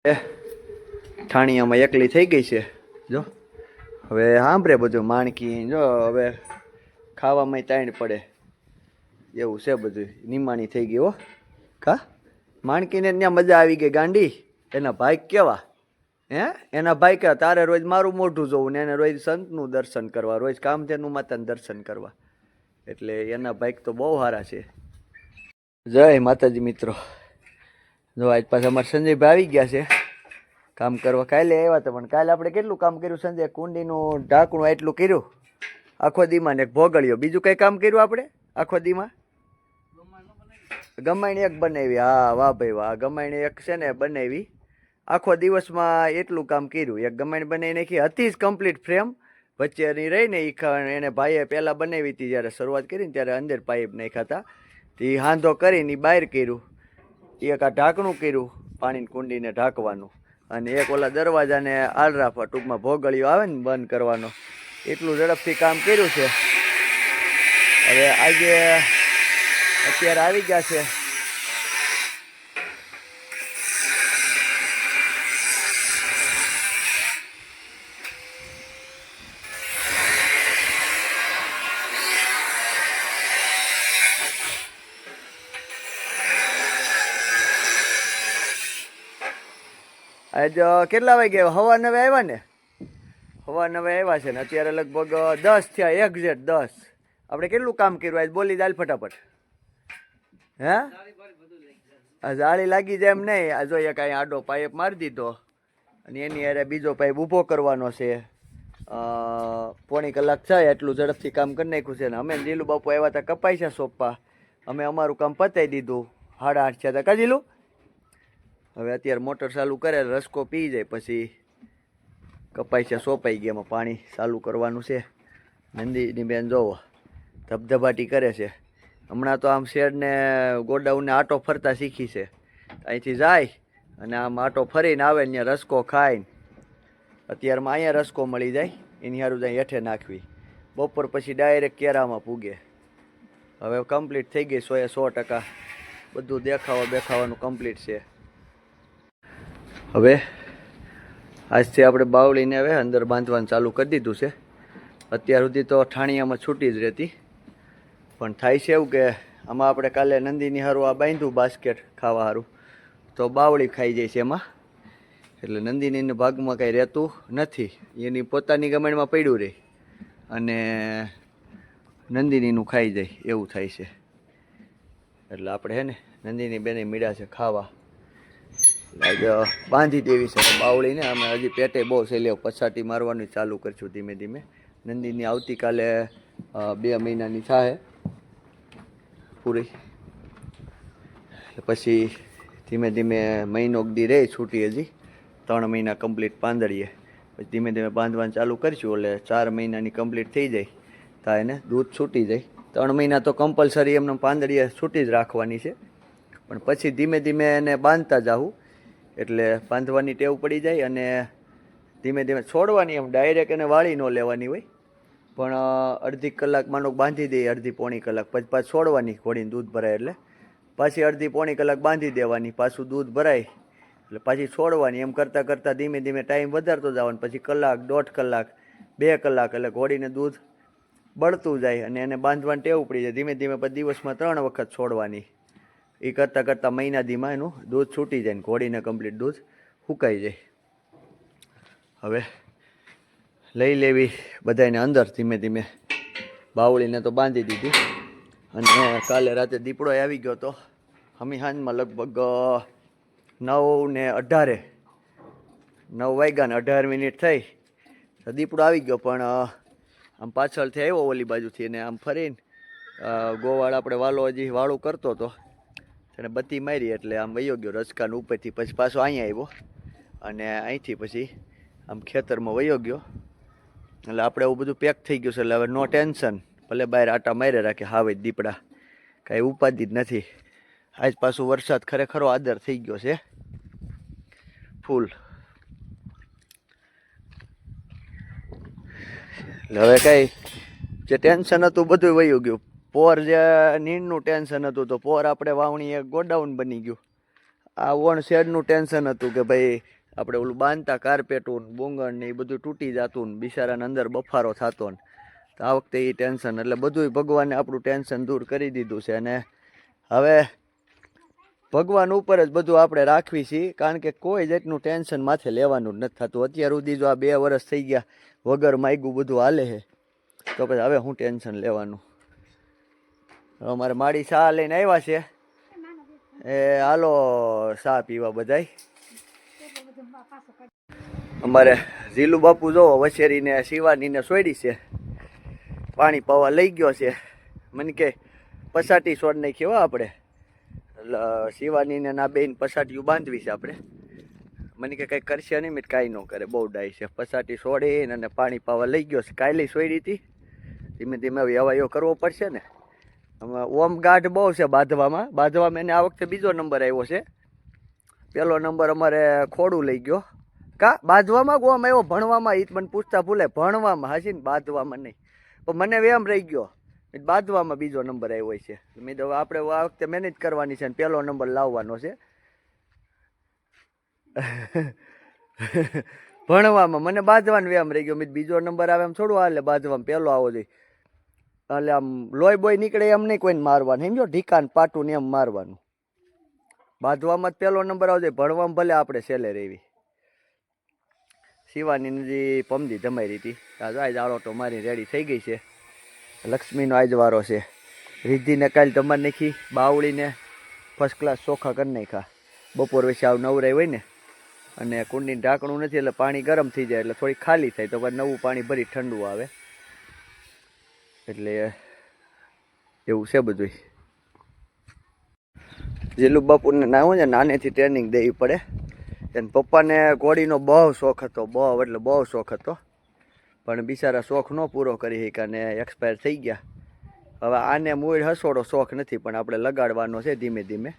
ઠાણીયામાં એકલી થઈ ગઈ છે જો. હવે સાંભળે બધું માણકી જો. હવે ખાવામાં તાણ પડે એવું છે બધું. નિમાણી થઈ ગઈ હો કા. માણકીને ત્યાં મજા આવી ગઈ ગાંડી. એના ભાઈ કેવા હે. એના ભાઈ કેવા તારે રોજ મારું મોઢું જોવું ને એને રોજ સંતનું દર્શન કરવા, રોજ કામધેનુ માતાનું દર્શન કરવા. એટલે એના ભાઈ તો બહુ સારા છે. જય માતાજી મિત્રો. જો આજ પાછા અમારે સંજયભાઈ આવી ગયા છે કામ કરવા. કાલે આવ્યા હતા પણ કાલે આપણે કેટલું કામ કર્યું સંજય? કુંડીનું ઢાંકણું એટલું કર્યું આખો દીમાં ને એક ભોગળ્યો. બીજું કઈ કામ કર્યું આપણે આખો દીમાં? ગમાણી એક બનાવી. હા વાહ ભાઈ વાહ. ગમાણી એક છે ને બનાવી. આખો દિવસમાં એટલું કામ કર્યું. એક ગમાણી બનાવી નાખી હતી જ કમ્પ્લીટ ફ્રેમ. વચ્ચે રહી ને એને ભાઈએ પહેલાં બનાવી હતી જ્યારે શરૂઆત કરી ને ત્યારે અંદર પાઇપ નાખ્યા હતા. એ હાંધો કરીને બહાર કર્યું. એક આ ઢાંકણું કર્યું પાણીની કુંડીને ઢાંકવાનું, અને એક ઓલા દરવાજાને આલરાફા ટૂંકમાં ભોગળીઓ આવે ને બંધ કરવાનો. એટલું ઝડપથી કામ કર્યું છે. હવે આજે અત્યારે આવી ગયા છે. આજ કેટલા વાગે? 9:15 આવ્યા ને? 9:15 આવ્યા છે ને અત્યારે લગભગ 10 થયા. એક્ઝેક્ટ 10. આપણે કેટલું કામ કર્યું આજ? બોલી દાલ ફટાફટ. હે આ જાળી લાગી જાય એમ નહીં. આ જોઈએ કાંઈ આડો પાઇપ મારી દીધો અને એની અરે બીજો પાઇપ ઊભો કરવાનો છે. 1.5 કલાક થાય એટલું ઝડપથી કામ કરી નાખ્યું છે. ને અમે જીલું બાપુ આવ્યા હતા કપાઈ છે સોંપવા. અમે અમારું કામ પતાવી દીધું. 8:30 થયા હતા કા જીલું? હવે અત્યારે મોટર ચાલુ કરે, રસકો પી જાય પછી કપાઈ છે સોંપાઈ ગયા. એમાં પાણી ચાલુ કરવાનું છે. નંદીની બેન જોવો ધબધબાટી કરે છે. હમણાં તો આમ શેડને ગોડાઉનને આટો ફરતા શીખી છે. અહીંથી જાય અને આમ આટો ફરીને આવે ને ત્યાં રસકો ખાઈને. અત્યારમાં અહીંયા રસકો મળી જાય એની સારું જાય હેઠે નાખવી. બપોર પછી ડાયરેક્ટ કેરામાં પૂગે. હવે કમ્પ્લીટ થઈ ગઈ 100%. બધું દેખાવાનું કમ્પ્લીટ છે. હવે આજથી આપણે બાવળીને હવે અંદર બાંધવાનું ચાલુ કરી દીધું છે. અત્યાર સુધી તો ઠાણીયામાં છૂટી જ રહેતી, પણ થાય છે એવું કે આમાં આપણે કાલે નંદીની હારું આ બાંધ્યું બાસ્કેટ ખાવા સારું, તો બાવળી ખાઈ જાય છે એમાં. એટલે નંદીનીના ભાગમાં કાંઈ રહેતું નથી. એની પોતાની ગમણમાં પડ્યું રહે અને નંદિનીનું ખાઈ જાય એવું થાય છે. એટલે આપણે હે ને નંદિની બેને મીડા છે ખાવા. બાંધી દેવી છે બાવળીને. અમે હજી પેટે બહુ સહેલે પછાટી મારવાનું ચાલુ કરીશું ધીમે ધીમે. નંદીની આવતીકાલે 2 મહિનાની થાય પૂરી. પછી ધીમે ધીમે મહિનો દી રહે છૂટી. હજી 3 મહિના કમ્પ્લીટ પાંદડીએ પછી ધીમે ધીમે બાંધવાનું ચાલુ કરીશું. એટલે 4 મહિનાની કમ્પ્લીટ થઈ જાય તો એને દૂધ છૂટી જાય. 3 મહિના તો કમ્પલસરી એમને પાંદડીએ છૂટી જ રાખવાની છે, પણ પછી ધીમે ધીમે એને બાંધતા જાવું એટલે બાંધવાની ટેવ પડી જાય. અને ધીમે ધીમે છોડવાની. એમ ડાયરેક્ટ એને વાળી ન લેવાની હોય, પણ અડધી કલાક માનો બાંધી દઈએ, અડધી પોણી કલાક પછી પાછી છોડવાની. ઘોડીને દૂધ ભરાય એટલે પાછી અડધી પોણી કલાક બાંધી દેવાની. પાછું દૂધ ભરાય એટલે પાછી છોડવાની. એમ કરતાં કરતાં ધીમે ધીમે ટાઈમ વધારતો જવાનો. પછી કલાક, 1.5 કલાક, 2 કલાક એટલે ઘોડીને દૂધ બળતું જાય અને એને બાંધવાની ટેવ પડી જાય. ધીમે ધીમે પછી દિવસમાં 3 વખત છોડવાની. એ કરતાં કરતાં મહિના દીમાં એનું દૂધ છૂટી જાય ને ઘોડીને કમ્પ્લીટ દૂધ સુકાઈ જાય. હવે લઈ લેવી બધાને અંદર ધીમે ધીમે. બાવળીને તો બાંધી દીધી. અને કાલે રાતે દીપડો આવી ગયો હતો. હમી હાંજમાં લગભગ 9:18 9 વાગ્યા ને 18 મિનિટ થઈ તો દીપડો આવી ગયો. પણ આમ પાછળથી આવ્યો ઓલી બાજુથી અને આમ ફરીને ગોવાળ આપણે વાલો હજી વાળું કરતો હતો એને બત્તી મારી એટલે આમ વયો ગયો રસકાન ઉપરથી. પછી પાછો અહીંયા આવ્યો અને અહીંથી પછી આમ ખેતરમાં વયો ગયો. એટલે આપણે એવું બધું પેક થઈ ગયું છે. એટલે હવે નો ટેન્શન. ભલે બહાર આટા મારે રાખે હાવે દીપડા, કાંઈ ઉપાધિ જ નથી. આજ પાછું વરસાદ ખરેખર આદર થઈ ગયો છે ફૂલ. એટલે હવે કાંઈ જે ટેન્શન હતું બધું વયું ગયું. પોર જે નીણનું ટેન્શન હતું તો પોર આપણે વાવણી એક ગોડાઉન બની ગયું. આ ઓણ શેડનું ટેન્શન હતું કે ભાઈ આપણે ઓલું બાંધતા કાર્પેટું ને બોંગણ ને એ બધું તૂટી જતું ને બિચારાને અંદર બફારો થતો ને તો આ વખતે એ ટેન્શન એટલે બધું ભગવાને આપણું ટેન્શન દૂર કરી દીધું છે. અને હવે ભગવાન ઉપર જ બધું આપણે રાખવી છીએ, કારણ કે કોઈ જાતનું ટેન્શન માથે લેવાનું જ નથી થતું. અત્યાર સુધી જો આ 2 વર્ષ થઈ ગયા વગર માગ્યું બધું હાલે છે, તો પછી હવે હું ટેન્શન લેવાનું. અમારે માડી ચા લઈને આવ્યા છે, એ હાલો ચા પીવા બધાય. અમારે ઝીલુ બાપુ જો વછેરીને શિવાનીને સોયડી છે, પાણી પાવા લઈ ગયો છે. મને કે પસાટી છોડ નાખી હો આપણે, શિવાનીને ના બેન પસાટીયું બાંધવી છે આપણે. મને કે કંઈ કરશે નહીં, મેં કાંઈ ન કરે, બહુ ડાય છે. પસાટી છોડીને અને પાણી પાવા લઈ ગયો છે. કાલે સોયડી હતી, ધીમે ધીમે વ્યવહાયો કરવો પડશે ને. ઓમ ગાઢ બહુ છે બાંધવામાં એને આ વખતે બીજો નંબર આવ્યો છે. પહેલો નંબર અમારે ખોડું લઈ ગયો. કા બાંધવામાં ઓમ આવ્યો, ભણવામાં એ મને પૂછતા ભૂલે, ભણવામાં હાજી ને બાંધવામાં નહીં. પણ મને વેમ રહી ગયો, બાંધવામાં બીજો નંબર આવ્યો છે. મેં તો આપણે આ વખતે મહેનત કરવાની છે ને પહેલો નંબર લાવવાનો છે. ભણવામાં મને બાંધવાનું વેમ રહી ગયો. મેં બીજો નંબર આવે એમ થોડું હાલે, બાંધવામાં પહેલો આવો જોઈએ. એટલે આમ લોહી બોય નીકળે એમ નહીં કોઈને મારવાનું, સમજો, ઢીકાન પાટું ને એમ મારવાનું. બાંધવામાં જ પહેલો નંબર આવશે, ભણવામાં ભલે આપણે છેલ્લે રહેવી. શિવાની નદી પમદી જમાઈ હતી, આજ આળો તો મારી રેડી થઈ ગઈ છે. લક્ષ્મીનો આજ વારો છે. રિદ્ધિને કાલે તમારે નાખી, બાવળીને ફર્સ્ટ ક્લાસ ચોખા કરી નાખ્યા. બપોર પછી આવ નવરાય હોય ને, અને કુંડીને ઢાંકણું નથી એટલે પાણી ગરમ થઈ જાય એટલે થોડી ખાલી થાય, તો પછી નવું પાણી ભરી ઠંડુ આવે. એટલે એવું છે બધું. ઝીલુ બાપુને ના હોય ને નાનેથી ટ્રેનિંગ દેવી પડે. એને પપ્પાને ઘોડીનો બહુ શોખ હતો, બહુ એટલે બહુ શોખ હતો, પણ બિચારા શોખ ન પૂરો કરી શક્યા ને એક્સપાયર થઈ ગયા. હવે આને મૂળ હસોડો શોખ નથી, પણ આપણે લગાડવાનો છે ધીમે ધીમે.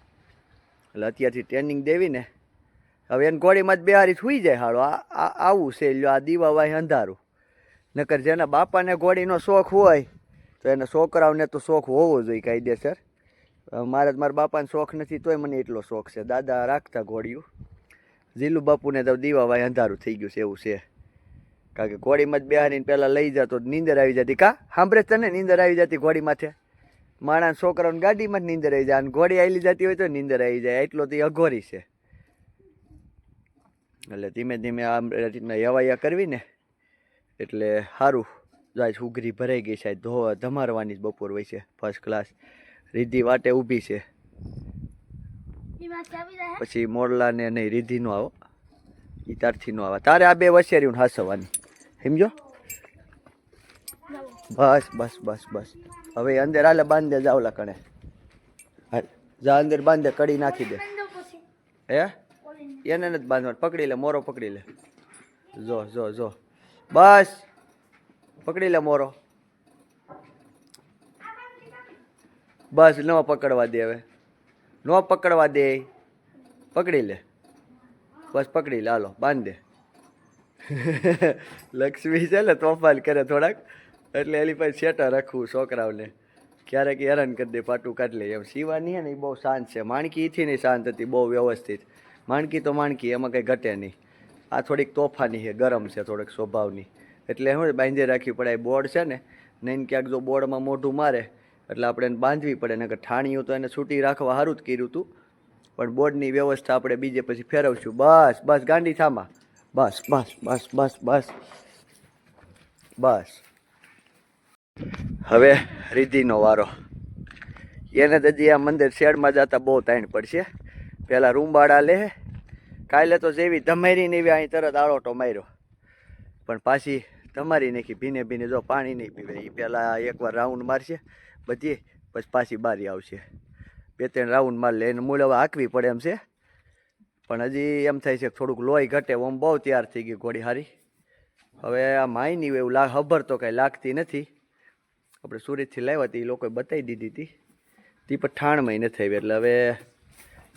એટલે અત્યારથી ટ્રેનિંગ દેવી ને, હવે એને ઘોડીમાં જ બેહારી સુઈ જાય હાલો. આવું છે લ્યો, આ દીવાવાય અંધારું. નકર જેના બાપાને ઘોડીનો શોખ હોય તો એના છોકરાઓને તો શોખ હોવો જોઈએ કાયદેસર. મારા બાપાને શોખ નથી તોય મને એટલો શોખ છે. દાદા રાખતા ઘોડિયું. ઝીલુ બાપુને તો દીવાવાય અંધારું થઈ ગયું છે એવું છે, કારણ કે ઘોડીમાં જ બેહારીને પહેલાં લઈ જતો નીંદર આવી જતી. કા સાંભળે તને નીંદર આવી જતી ઘોડી માથે? માણસ છોકરાઓને ગાડીમાં જ નીંદર આવી જાય, અને ઘોડી આવેલી જતી હોય તો નીંદર આવી જાય. એટલો તો અઘોરી છે. એટલે ધીમે ધીમે આમ રીતના યવાયા કરવી ને એટલે સારું. જાય ઉઘરી ભરાઈ ગઈ છે, ધમારવાની જ બપોર હોય છે ફર્સ્ટ ક્લાસ. રિદ્ધિ વાટે ઊભી છે. પછી મોરલા ને નહીં, રિદ્ધિ નો આવો, એ તારથી નો આવે. તારે આ બે વસેરીઓ હાસવાની, સમજો. બસ બસ બસ બસ. હવે અંદર હાલે બાંધે જાવલા કણે, હાલ જા અંદર બાંધે, કડી નાખી દે. હે એને નથી બાંધવાનું, પકડી લે મોરો, પકડી લે. જો જો જો, બસ પકડી લે મોરો. બસ ન પકડવા દે, હવે ન પકડવા દે, પકડી લે, બસ પકડી લે, હાલો બાંધ દે. લક્ષ્મી છે ને તોફાન કરે થોડાક, એટલે એની પાસે સેટા રાખવું છોકરાઓને. ક્યારેક હેરાન કરી દે, પાટું કાઢી લે એમ. શિવાની છે ને એ બહુ શાંત છે. માણકી એથી નહીં શાંત હતી, બહુ વ્યવસ્થિત. માણકી તો માણકી, એમાં કંઈ ઘટે નહીં. આ થોડીક તોફાની છે, ગરમ છે થોડીક સ્વભાવની, એટલે શું બાંધી રાખવી પડે. બોર્ડ છે ને, નહીં ક્યાંક જો બોર્ડમાં મોઢું મારે એટલે આપણે એને બાંધવી પડે. નકર ઠાણીયું તો એને છૂટી રાખવા સારું જ કર્યું હતું, પણ બોર્ડની વ્યવસ્થા આપણે બીજે પછી ફેરવશું. બસ બસ ગાંડી થામા, બસ બસ બસ બસ બસ બસ. હવે રિદ્ધિનો વારો. એને તો હજી આ મંદિર શેડમાં જતા બહુ તાણ પડશે. પહેલાં રૂમવાળા લે, કાલે તો જેવી ધમેરીને એવી અહીં તરત આળોટો માર્યો, પણ પાછી તમારી નાખી ભીને ભીને. જો પાણી નહીં પીવે એ પહેલાં એકવાર રાઉન્ડ મારશે બધી, પછી પાછી બારી આવશે. 2-3 રાઉન્ડ માર લે. એને મૂળ હવે હાંકવી પડે એમ છે, પણ હજી એમ થાય છે થોડુંક લોહી ઘટે. આમ બહુ તૈયાર થઈ ગઈ ઘોડી હારી. હવે આ માયની એવું ખબર તો કાંઈ લાગતી નથી. આપણે સુરતથી લાવ્યા હતી, એ લોકોએ બતાવી દીધી હતી, તે પણ ઠાણમાં નથી આવી. એટલે હવે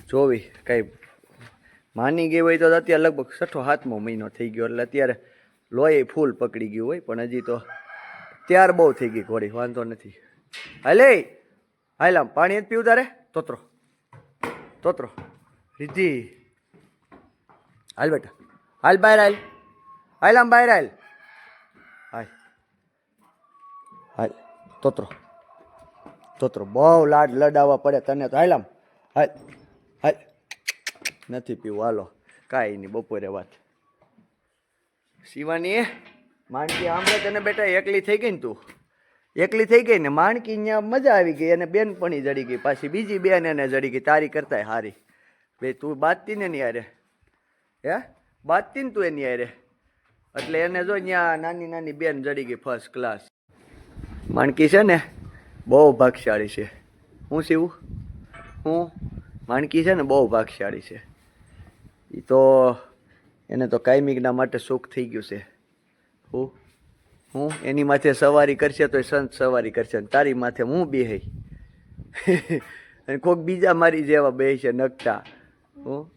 જોવી કાંઈ માની ગઈ હોય તો અત્યારે લગભગ 6-7મો મહિનો થઈ ગયો, એટલે અત્યારે લોહી ફૂલ પકડી ગયું હોય, પણ હજી તો ત્યાર બહુ થઈ ગઈ ઘોડી. વાંધો નથી. હાલે હાલ, આમ પાણી જ પીવું તારે? તોતરો તોતરો રિદ્ધિ હાલ બેટા, હાલ બહાર હાલ, હાલ આમ બહાર હાલ, હાલ હાલ. તોતરો તોતરો બહુ લડાવવા પડે તને તો. હાલ આમ, હાલ હાલ. નથી પીવું, હાલો કાંઈ નહીં. બપોરે વાત. શિવાની માણકી આંબળે તને બેટા એકલી થઈ ગઈ ને, તું એકલી થઈ ગઈ ને. માણકી ત્યાં મજા આવી ગઈ, અને બેનપણી જડી ગઈ, પાછી બીજી બેન એને જડી ગઈ તારી કરતાંય હારી. ભાઈ તું બાજતી ને યારે, હે બાજતી ને તું એની યારે, એટલે એને જો ત્યાં નાની નાની બેન જડી ગઈ ફર્સ્ટ ક્લાસ. માણકી છે ને બહુ ભાગશાળી છે. હું શિવું, હું માણકી છે ને બહુ ભાગશાળી છે. એ તો એને તો કાયમિકના માટે સુખ થઈ ગયું છે. હું એની માથે સવારી કરશે તો સંત સવારી કરશે, ને તારી માથે હું બેહી અને કોઈક બીજા મારી જેવા બે છે નકટા.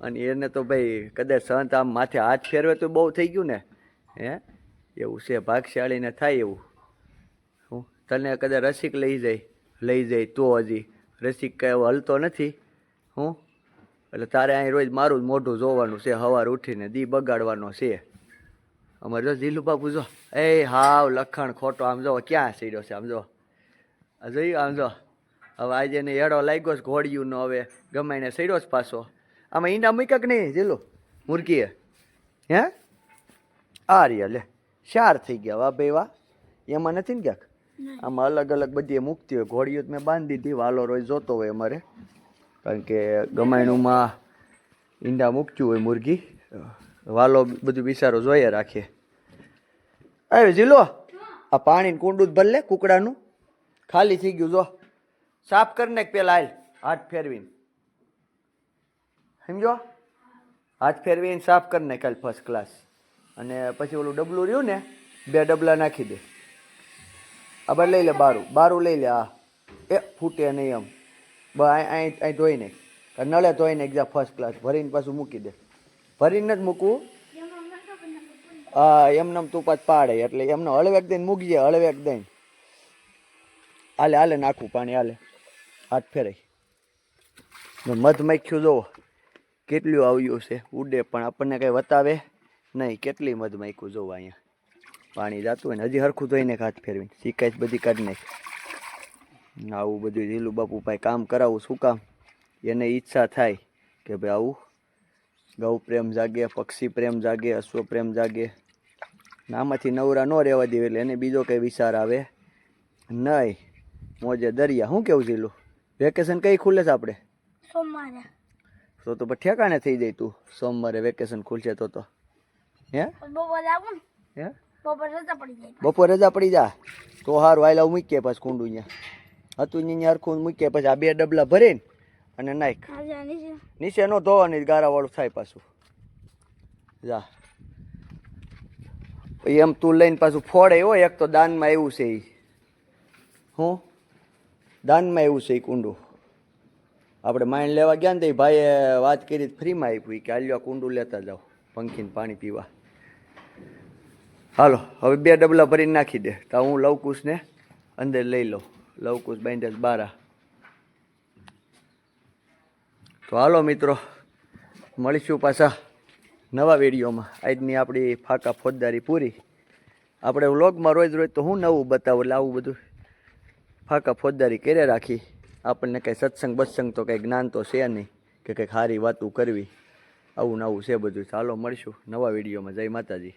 અને એને તો ભાઈ કદાચ સંત આમ માથે હાથ ફેરવે તો બહુ થઈ ગયું ને. હે એવું છે, ભાગશાળીને થાય એવું. તને કદાચ રસિક લઈ જાય તો હજી રસિક કાંઈ એવો હલતો નથી. એટલે તારે અહીં રોજ મારું જ મોઢું જોવાનું છે, સવાર ઉઠીને દી બગાડવાનો છે. અમારે જો જીલુ બાપુ જો એ હાવ લખણ ખોટો આમ જો ક્યાં સીડ્યો છે, આમ જો જોયું, આમ જો. હવે આજે એને એડો લાગ્યો છે ઘોડિયુંનો, હવે ગમે એને સીડ્યો જ પાછો. આમાં ઈંડા મૂક્યા કે નહીં જીલુ મુરગીએ? હે આ રહ્યા લે 4 થઈ ગયા. વાહ ભાઈ વાહ. એમાં નથી ને ક્યાંક આમાં અલગ અલગ બધી મૂકતી હોય. ઘોડિયું મેં બાંધી દીધી, વાલો રોજ જોતો હોય અમારે, કારણ કે ગમાયણુંમાં ઈંડા મૂકતું હોય મુરગી. વાલો બધું બિચારો જોઈએ રાખે. અરે જીલો આ પાણીનું કુંડું જ ભર લે, કુકડાનું ખાલી થઈ ગયું, જો સાફ કરી નાખ પેલા. હાલ હાથ ફેરવીને, સમજો, હાથ ફેરવીને સાફ કરી નાખ હાલ ફર્સ્ટ ક્લાસ. અને પછી ઓલું ડબલું રહ્યું ને, 2 ડબલા નાખી દે. આ બાર લઈ લે, બારું લઈ લે. આ એ ફૂટે નહીં એમ. અહીં ધોઈ નાખ, નળે ધોઈ નાખ જા ફર્સ્ટ ક્લાસ. ભરીને પાછું મૂકી દે. ભરીને જ મૂકવું. હા એમને તું પાછ પાડે એટલે એમને હળવેક દઈને મૂકજે, હળવેક દઈને. હાલે હાલે નાખવું પાણી, હાલે હાથ ફેરાય. મધમાખ્યું જોવો કેટલું આવ્યું છે, ઉડે પણ આપણને કંઈ વતાવે નહીં. કેટલી મધમાખ્યું જોવો અહીંયા પાણી જાતું હોય ને. હજી હરખું ધોઈને હાથ ફેરવીને શીખાય બધી કાઢી નાખ. આવું બધું જીલું બાપુ ભાઈ કામ કરાવું. શું કામ? એને ઈચ્છા થાય કે ભાઈ આવું ગૌ પ્રેમ જાગે, પક્ષી પ્રેમ જાગે, અશ્વ પ્રેમ જાગે. આમાંથી નવરા ન રહેવા દે એટલે એને બીજો કંઈ વિચાર આવે નહીં. મોજે દરિયા. શું કેવું જીલું? વેકેશન કઈ ખુલે છે આપણે? સોમવારે. તો ઠેકાણે થઈ જાય. તું સોમવારે વેકેશન ખુલશે તો હે બપોરે આવું ને, હે બપોરે રજા પડી જાય. બપોરે રજા પડી જા તો સારું. આયલા મૂકીએ પછી કુંડું અહીંયા હતું અહીંયા હરખું મૂકીએ. પછી આ 2 ડબલા ભરીને અને નાખ. નીચે નો ધોવાની, ગારાવાળું થાય પાછું. જા એમ તું લઈને પાછું ફોડે હોય. એક તો દાનમાં એવું છે, હું દાનમાં એવું છે. એ કુંડું આપણે માઇન્ડ લેવા ગયા ને તો ભાઈએ વાત કરી, ફ્રીમાં આપ્યું કે હાલ્યો કુંડું લેતા જાઓ પંખીને પાણી પીવા. હાલો હવે 2 ડબલા ભરીને નાખી દે. તો હું લવકુશને અંદર લઈ લઉં. લવકુશ બાંધે બારા. તો હાલો મિત્રો, મળીશું પાછા નવા વિડીયોમાં. આજની આપણી ફાકા ફોજદારી પૂરી. આપણે વ્લોગમાં રોજ તો હું નવું બતાવું, એટલે આવું બધું ફાકા ફોજદારી કરે રાખી. આપણને કંઈ સત્સંગ બત્સંગ તો કંઈ જ્ઞાન તો છે નહીં કે કંઈક સારી વાતું કરવી. આવું નવું છે બધું. ચાલો મળીશું નવા વિડીયોમાં. જય માતાજી.